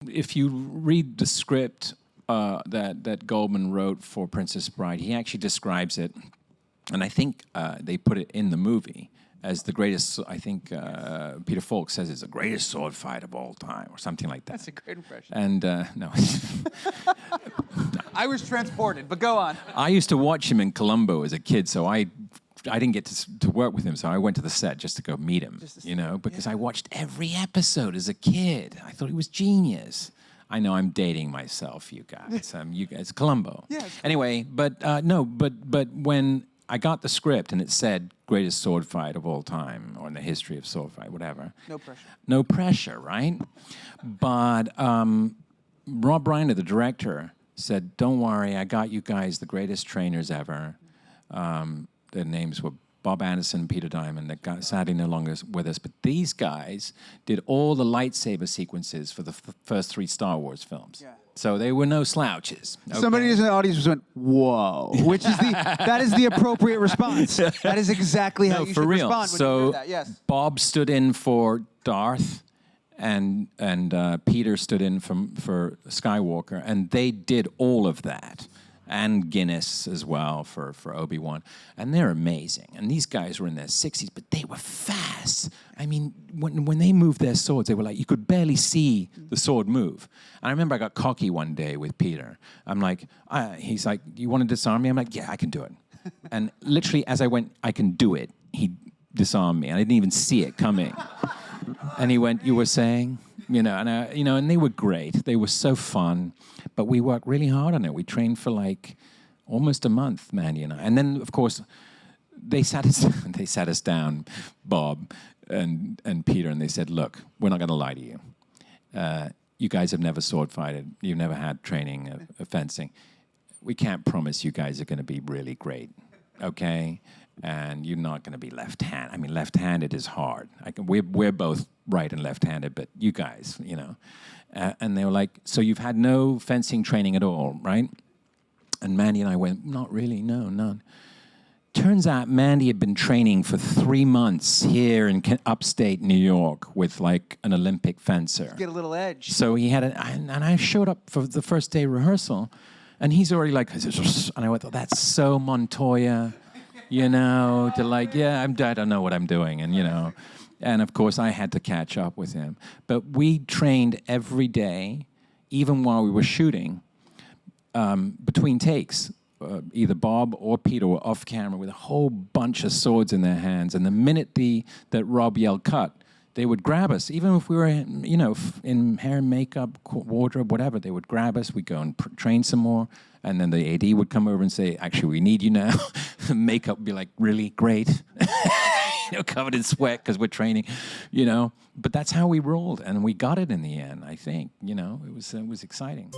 If you read the script that Goldman wrote for Princess Bride, he actually describes it, and I think they put it in the movie as the greatest. I think Peter Falk says it's the greatest sword fight of all time, or something like that. That's a great impression. And no. I was transported, but go on. I used to watch him in Colombo as a kid, so I didn't get to work with him, so I went to the set just to go meet him, you know, because I watched every episode as a kid. I thought he was genius. I know I'm dating myself, you guys. You guys, Colombo. Yeah, anyway, but no, but when I got the script and it said greatest sword fight of all time, or in the history of sword fight, whatever. No pressure. No pressure, right? But Rob Reiner, the director, said, "Don't worry, I got you guys the greatest trainers ever." Their names were Bob Anderson and Peter Diamond. That sadly no longer with us. But these guys did all the lightsaber sequences for the first 3 Star Wars films. Yeah. So they were no slouches. Okay? Somebody in the audience just went, "Whoa," which is that is the appropriate response. That is exactly how you should respond when you hear that. Yes. Bob stood in for Darth, and Peter stood in for Skywalker, and they did all of that. And Guinness as well for Obi-Wan. And they're amazing. And these guys were in their 60s, but they were fast. I mean, when they moved their swords, they were like, you could barely see the sword move. And I remember I got cocky one day with Peter. I'm like, he's like, you want to disarm me? I'm like, yeah, I can do it. And literally, as I went, I can do it, he disarmed me. I didn't even see it coming. And he went, you were saying? You know, and they were great. They were so fun, but we worked really hard on it. We trained for like almost a month, Manny and I. And then, of course, they sat us down, Bob and Peter, and they said, "Look, we're not going to lie to you. You guys have never sword fighted. You've never had training of fencing. We can't promise you guys are going to be really great, okay? And you're not going to be left-handed. I mean, left-handed is hard. We're both right and left-handed, but you guys, you know." And they were like, "So you've had no fencing training at all, right?" And Mandy and I went, "Not really, no, none." Turns out Mandy had been training for 3 months here in upstate New York with like an Olympic fencer. Get a little edge. So he had and I showed up for the first day rehearsal, and he's already like, and I went, "Oh, that's so Montoya." You know, to like, yeah, I don't know what I'm doing, and you know. And of course, I had to catch up with him. But we trained every day, even while we were shooting, between takes. Either Bob or Peter were off camera with a whole bunch of swords in their hands. And the minute that Rob yelled cut, they would grab us. Even if we were, you know, in hair and makeup, wardrobe, whatever, they would grab us. We'd go and train some more. And then the AD would come over and say, "Actually, we need you now." Makeup would be like, "Really? Great." You know, covered in sweat because we're training, you know. But that's how we rolled, and we got it in the end, I think. You know, it was exciting.